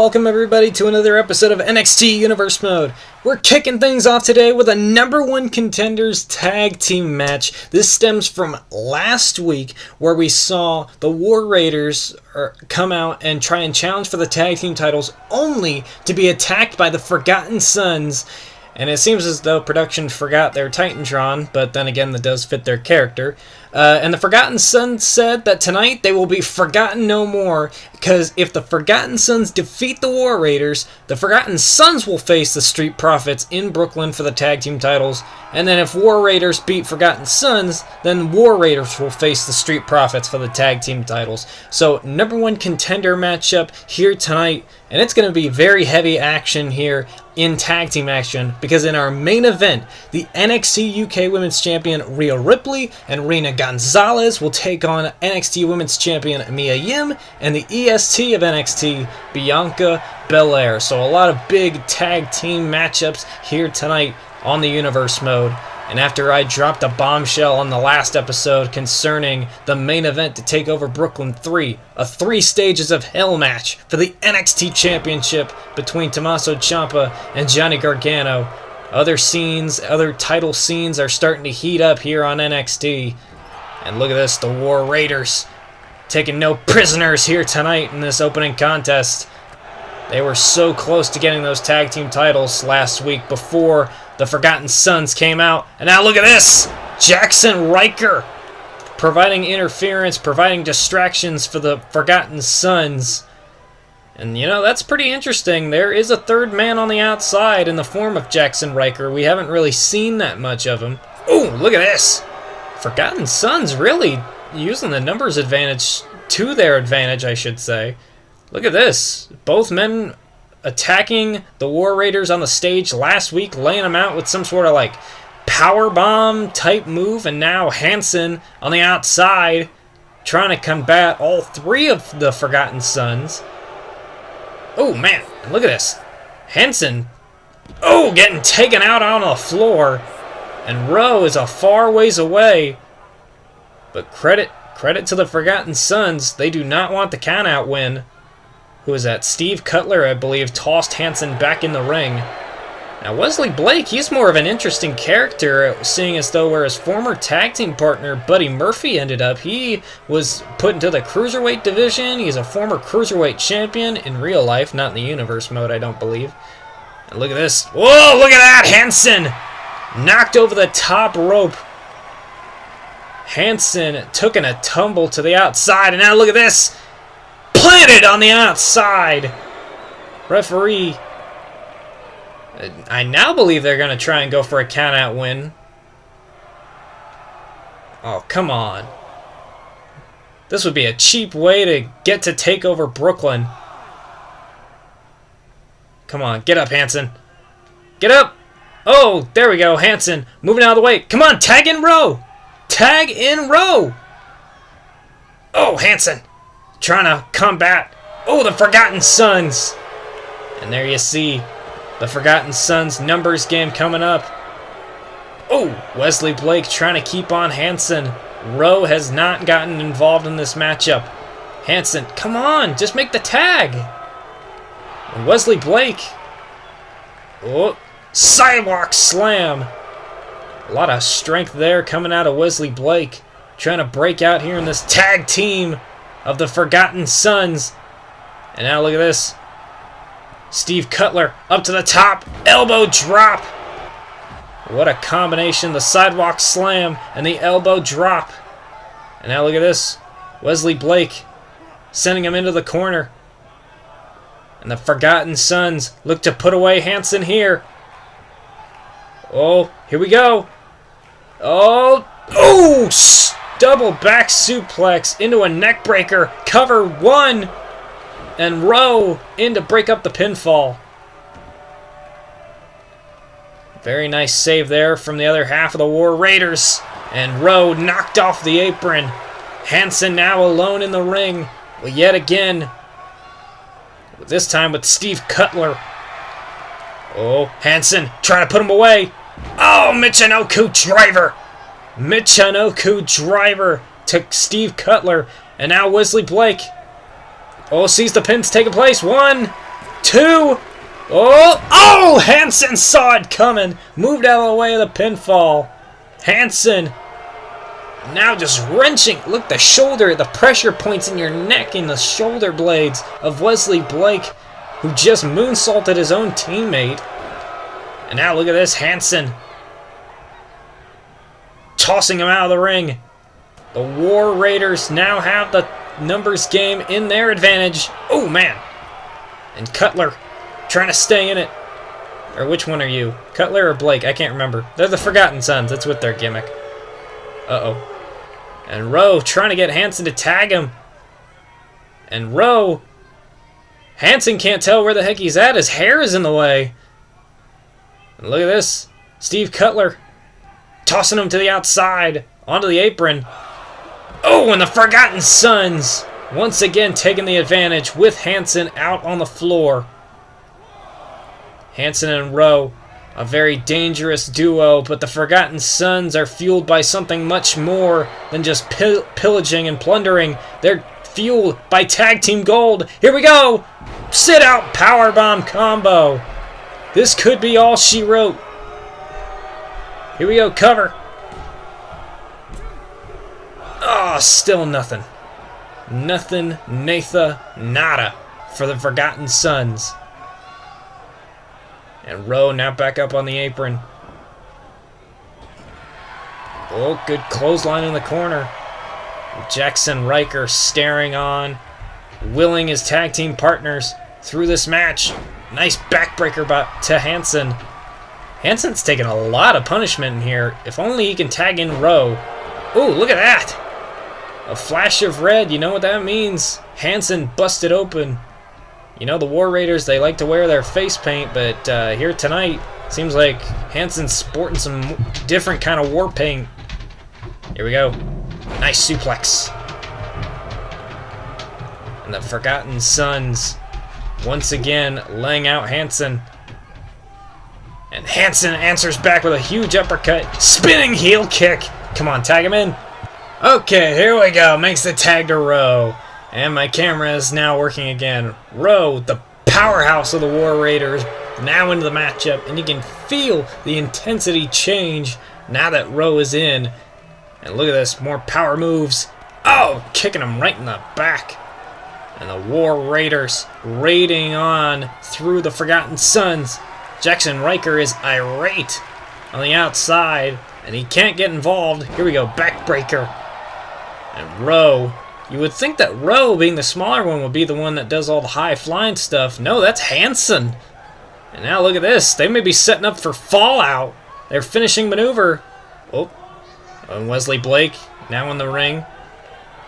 welcome everybody to another episode of NXT Universe Mode. We're kicking things off today with a number one contenders tag team match. This stems from last week where we saw the War Raiders come out and try and challenge for the tag team titles only to be attacked by the Forgotten Sons. And it seems as though production forgot their Titantron, but then again that does fit their character. And the Forgotten Sons said that tonight they will be forgotten no more, because if the Forgotten Sons defeat the War Raiders, the Forgotten Sons will face the Street Profits in Brooklyn for the tag team titles, and then if War Raiders beat Forgotten Sons, then War Raiders will face the Street Profits for the tag team titles. So number one contender matchup here tonight, and it's going to be very heavy action here in tag team action, because in our main event, the NXT UK Women's Champion Rhea Ripley and Reina Gonzalez will take on NXT Women's Champion Mia Yim and the EST of NXT, Bianca Belair. So a lot of big tag team matchups here tonight on the Universe Mode. And after I dropped a bombshell on the last episode concerning the main event to take over Brooklyn 3, a 3 stages of hell match for the NXT Championship between Tommaso Ciampa and Johnny Gargano, other title scenes are starting to heat up here on NXT. And look at this, the War Raiders taking no prisoners here tonight in this opening contest. They were so close to getting those tag team titles last week before the Forgotten Sons came out. And now look at this! Jackson Ryker providing interference, providing distractions for the Forgotten Sons. And you know, that's pretty interesting. There is a third man on the outside in the form of Jackson Ryker. We haven't really seen that much of him. Ooh, look at this! Forgotten Sons really using the numbers advantage to their advantage, I should say. Look at this. Both men attacking the War Raiders on the stage last week, laying them out with some sort of like power bomb type move, and now Hanson on the outside trying to combat all three of the Forgotten Sons. Oh man, look at this. Hanson, getting taken out on the floor, and Rowe is a far ways away. But credit to the Forgotten Sons, they do not want the count-out win. Who is that? Steve Cutler, I believe, tossed Hanson back in the ring. Now, Wesley Blake, he's more of an interesting character, seeing as though where his former tag team partner, Buddy Murphy, ended up. He was put into the Cruiserweight division. He's a former Cruiserweight champion in real life, not in the Universe Mode, I don't believe. And look at this. Whoa, look at that! Hanson knocked over the top rope. Hanson took in a tumble to the outside, and now look at this! Planted on the outside! Referee, I now believe they're going to try and go for a count-out win. Oh, come on. This would be a cheap way to get to take over Brooklyn. Come on, get up, Hanson. Get up! Oh, there we go, Hanson moving out of the way. Come on, tag in Rowe! Tag in Rowe! Oh, Hanson trying to combat. Oh, the Forgotten Sons. And there you see the Forgotten Sons numbers game coming up. Oh, Wesley Blake trying to keep on Hanson. Rowe has not gotten involved in this matchup. Hanson, come on, just make the tag. And Wesley Blake. Oh, sidewalk slam. A lot of strength there coming out of Wesley Blake. Trying to break out here in this tag team of the Forgotten Sons. And now look at this. Steve Cutler up to the top. Elbow drop. What a combination. The sidewalk slam and the elbow drop. And now look at this. Wesley Blake sending him into the corner. And the Forgotten Sons look to put away Hanson here. Oh, here we go. Oh, double back suplex into a neck breaker. Cover one. And Rowe in to break up the pinfall. Very nice save there from the other half of the War Raiders. And Rowe knocked off the apron. Hanson now alone in the ring. Well, yet again, this time with Steve Cutler. Oh, Hanson trying to put him away. Oh, Michinoku driver. Michinoku driver to Steve Cutler. And now Wesley Blake. Oh, sees the pins taking place. 1, 2. Oh, Hansen saw it coming. Moved out of the way of the pinfall. Hansen now just wrenching. Look, the shoulder, the pressure points in your neck and the shoulder blades of Wesley Blake, who just moonsaulted his own teammate. And now look at this, Hansen tossing him out of the ring. The War Raiders now have the numbers game in their advantage. Oh, man. And Cutler trying to stay in it. Or which one are you? Cutler or Blake? I can't remember. They're the Forgotten Sons. That's with their gimmick. Uh-oh. And Rowe trying to get Hansen to tag him. And Rowe, Hansen can't tell where the heck he's at. His hair is in the way. And look at this. Steve Cutler tossing him to the outside, onto the apron. Oh, and the Forgotten Sons once again taking the advantage with Hansen out on the floor. Hansen and Rowe, a very dangerous duo, but the Forgotten Sons are fueled by something much more than just pillaging and plundering. They're fueled by tag team gold. Here we go! Sit out powerbomb combo. This could be all she wrote. Here we go, cover. Oh, still nothing. Nothing, Natha, nada for the Forgotten Sons. And Rowe now back up on the apron. Oh, good clothesline in the corner. Jackson Riker staring on, willing his tag team partners through this match. Nice backbreaker to Hansen. Hansen's taking a lot of punishment in here. If only he can tag in Rowe. Oh, look at that. A flash of red. You know what that means. Hansen busted open. You know, the War Raiders, they like to wear their face paint, but here tonight, seems like Hansen's sporting some different kind of war paint. Here we go. Nice suplex. And the Forgotten Sons, once again, laying out Hansen. And Hansen answers back with a huge uppercut. Spinning heel kick. Come on, tag him in. Okay, here we go. Makes the tag to Rowe. And my camera is now working again. Rowe, the powerhouse of the War Raiders, now into the matchup. And you can feel the intensity change now that Rowe is in. And look at this, more power moves. Oh, kicking him right in the back. And the War Raiders raiding on through the Forgotten Sons. Jackson Riker is irate on the outside, and he can't get involved. Here we go, backbreaker. And Rowe. You would think that Rowe, being the smaller one, would be the one that does all the high-flying stuff. No, that's Hansen. And now look at this. They may be setting up for Fallout. Their finishing maneuver. Oh, and Wesley Blake now in the ring.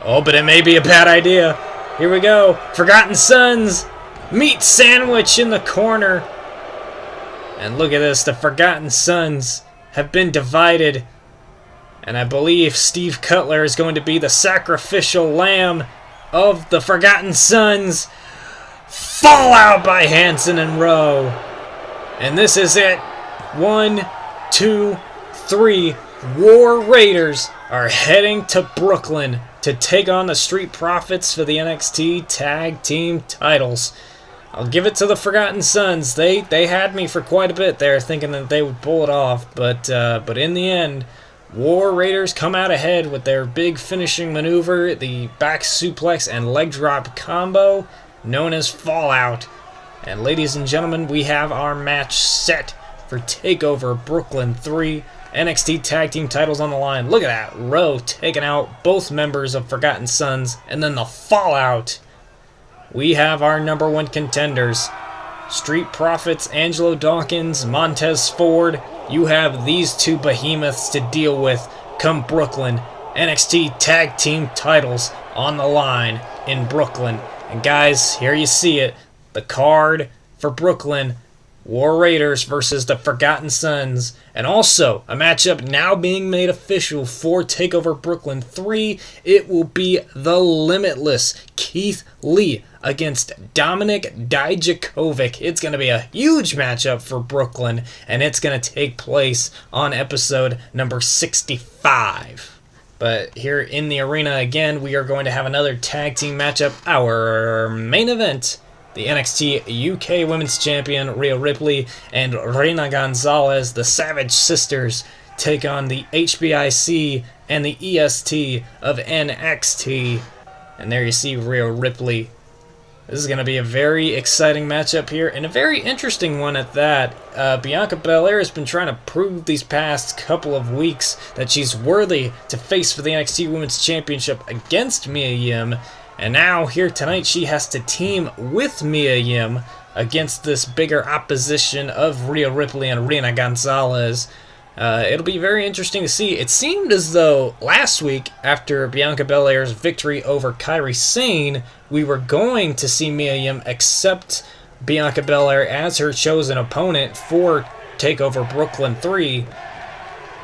Oh, but it may be a bad idea. Here we go. Forgotten Sons. Meat sandwich in the corner. And look at this. The Forgotten Sons have been divided. And I believe Steve Cutler is going to be the sacrificial lamb of the Forgotten Sons. Fallout by Hansen and Rowe. And this is it. 1, 2, 3. War Raiders are heading to Brooklyn to take on the Street Profits for the NXT Tag Team titles. I'll give it to the Forgotten Sons. They had me for quite a bit there, thinking that they would pull it off. But in the end, War Raiders come out ahead with their big finishing maneuver, the back suplex and leg drop combo, known as Fallout. And ladies and gentlemen, we have our match set for TakeOver Brooklyn 3. NXT Tag Team titles on the line. Look at that. Rowe taking out both members of Forgotten Sons. And then the Fallout. We have our number one contenders. Street Profits, Angelo Dawkins, Montez Ford. You have these two behemoths to deal with come Brooklyn. NXT Tag Team titles on the line in Brooklyn. And guys, here you see it. The card for Brooklyn. War Raiders versus the Forgotten Sons. And also, a matchup now being made official for TakeOver Brooklyn 3. It will be the limitless Keith Lee against Dominic Dijakovic. It's going to be a huge matchup for Brooklyn, and it's going to take place on episode number 65. But here in the arena again, we are going to have another tag team matchup. Our main event the NXT UK Women's Champion Rhea Ripley and Reina Gonzalez, the Savage Sisters, take on the HBIC and the EST of NXT. And there you see Rhea Ripley. This is going to be a very exciting matchup here, and a very interesting one at that. Bianca Belair has been trying to prove these past couple of weeks that she's worthy to face for the NXT Women's Championship against Mia Yim, and now here tonight she has to team with Mia Yim against this bigger opposition of Rhea Ripley and Reina Gonzalez. It'll be very interesting to see. It seemed as though last week, after Bianca Belair's victory over Kairi Sane, we were going to see Mia Yim accept Bianca Belair as her chosen opponent for TakeOver Brooklyn 3.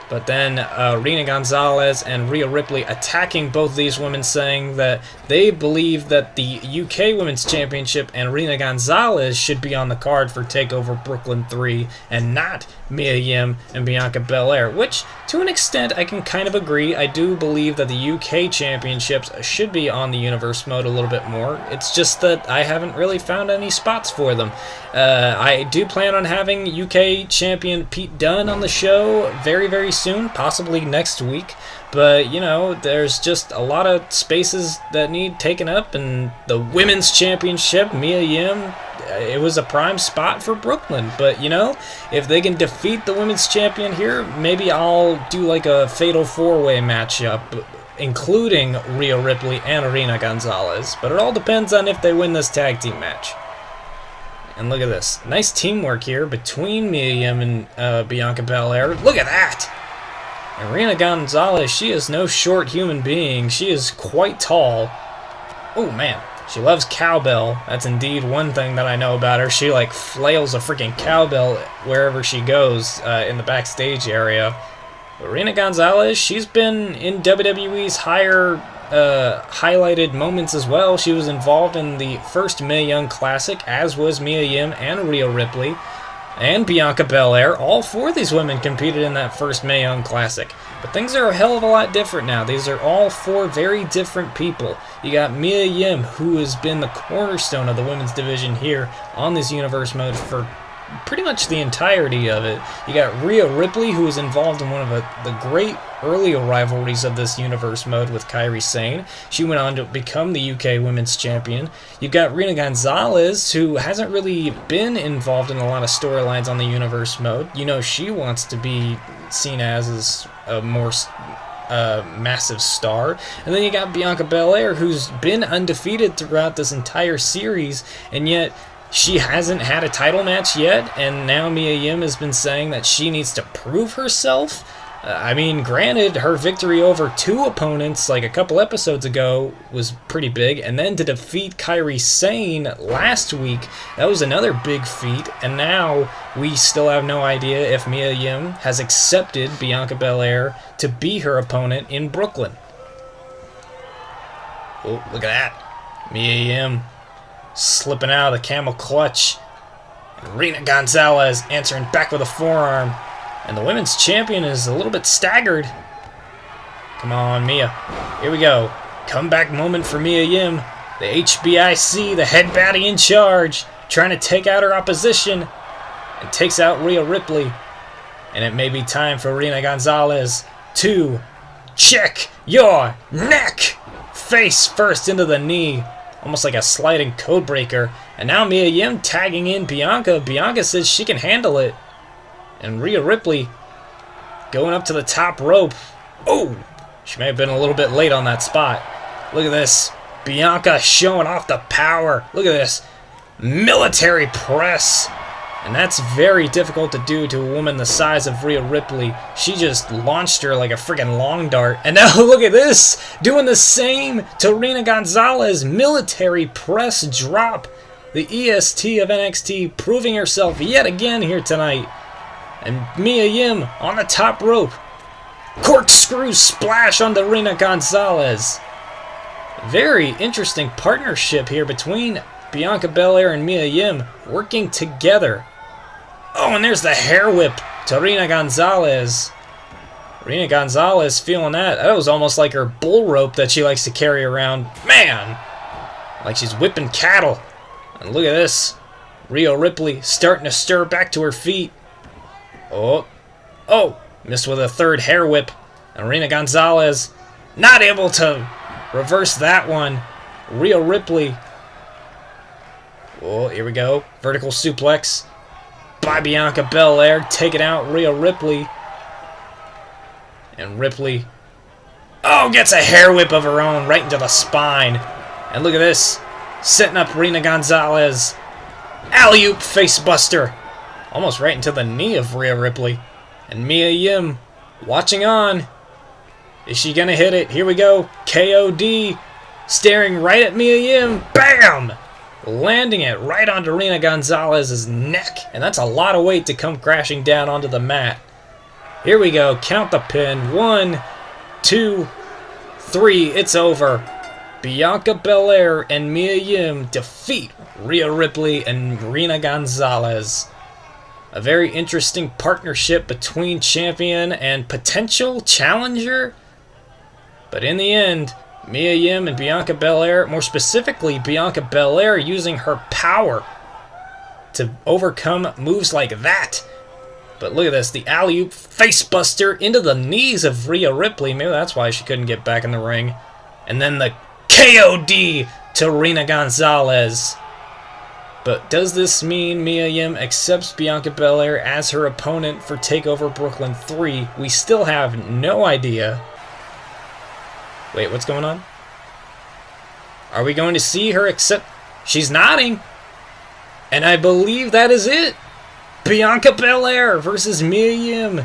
But then Reina Gonzalez and Rhea Ripley attacking both these women, saying that they believe that the UK Women's Championship and Reina Gonzalez should be on the card for TakeOver Brooklyn 3 and not Mia Yim and Bianca Belair, which to an extent I can kind of agree. I do believe that the UK Championships should be on the Universe mode a little bit more. It's just that I haven't really found any spots for them. I do plan on having UK Champion Pete Dunne on the show very, very soon, possibly next week. But, you know, there's just a lot of spaces that need taken up, and the Women's Championship, Mia Yim, it was a prime spot for Brooklyn. But, you know, if they can defeat the Women's Champion here, maybe I'll do like a Fatal 4-Way matchup, including Rhea Ripley and Reina Gonzalez. But it all depends on if they win this tag team match. And look at this. Nice teamwork here between Mia Yim and Bianca Belair. Look at that! And Reina Gonzalez, she is no short human being. She is quite tall. Oh, man. She loves cowbell. That's indeed one thing that I know about her. She, like, flails a freaking cowbell wherever she goes in the backstage area. But Reina Gonzalez, she's been in WWE's higher highlighted moments as well. She was involved in the first Mae Young Classic, as was Mia Yim and Rhea Ripley and Bianca Belair. All four of these women competed in that first Mae Young Classic. But things are a hell of a lot different now. These are all four very different people. You got Mia Yim, who has been the cornerstone of the women's division here on this Universe mode for pretty much the entirety of it. You got Rhea Ripley, who was involved in one of the great earlier rivalries of this Universe mode with Kairi Sane. She went on to become the UK Women's Champion. You've got Reina Gonzalez, who hasn't really been involved in a lot of storylines on the Universe mode. You know, she wants to be seen as a more massive star. And then you got Bianca Belair, who's been undefeated throughout this entire series, and yet she hasn't had a title match yet, and now Mia Yim has been saying that she needs to prove herself. I mean, granted, her victory over two opponents like a couple episodes ago was pretty big, and then to defeat Kairi Sane last week, that was another big feat, and now we still have no idea if Mia Yim has accepted Bianca Belair to be her opponent in Brooklyn. Oh, look at that. Mia Yim slipping out of the camel clutch. And Reina Gonzalez answering back with a forearm. And the women's champion is a little bit staggered. Come on, Mia. Here we go. Comeback moment for Mia Yim. The HBIC, the head baddie in charge, trying to take out her opposition. And takes out Rhea Ripley. And it may be time for Reina Gonzalez to check your neck. Face first into the knee. Almost like a sliding code breaker. And now Mia Yim tagging in Bianca. Bianca says she can handle it. And Rhea Ripley going up to the top rope. Oh! She may have been a little bit late on that spot. Look at this. Bianca showing off the power. Look at this. Military press. And that's very difficult to do to a woman the size of Rhea Ripley. She just launched her like a freaking long dart. And now look at this. Doing the same to Reina Gonzalez. Military press drop. The EST of NXT proving herself yet again here tonight. And Mia Yim on the top rope. Corkscrew splash onto Reina Gonzalez. Very interesting partnership here between Bianca Belair and Mia Yim working together. Oh, and there's the hair whip to Reina Gonzalez. Reina Gonzalez feeling that. That was almost like her bull rope that she likes to carry around. Man! Like she's whipping cattle. And look at this. Rhea Ripley starting to stir back to her feet. Oh. Missed with a third hair whip. And Reina Gonzalez not able to reverse that one. Rhea Ripley. Oh, here we go. Vertical suplex by Bianca Belair. Taking out Rhea Ripley. And Ripley, gets a hair whip of her own right into the spine. And look at this. Setting up Reina Gonzalez. Alley-oop facebuster. Almost right into the knee of Rhea Ripley. And Mia Yim watching on. Is she going to hit it? Here we go. KOD. Staring right at Mia Yim. Bam! Landing it right onto Reina Gonzalez's neck. And that's a lot of weight to come crashing down onto the mat. Here we go. Count the pin. 1, 2, 3. It's over. Bianca Belair and Mia Yim defeat Rhea Ripley and Reina Gonzalez. A very interesting partnership between champion and potential challenger. But in the end, Mia Yim and Bianca Belair, more specifically Bianca Belair, using her power to overcome moves like that. But look at this, the alley-oop facebuster into the knees of Rhea Ripley. Maybe that's why she couldn't get back in the ring. And then the KOD to Reina Gonzalez. But does this mean Mia Yim accepts Bianca Belair as her opponent for TakeOver Brooklyn 3? We still have no idea. Wait, what's going on? Are we going to see her accept? She's nodding. And I believe that is it. Bianca Belair versus Mia Yim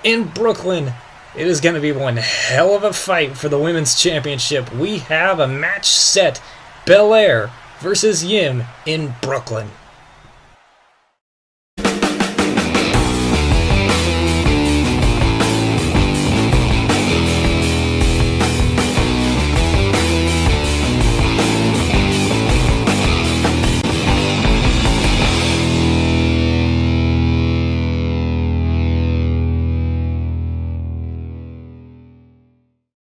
in Brooklyn. It is going to be one hell of a fight for the Women's Championship. We have a match set. Belair versus Yim in Brooklyn.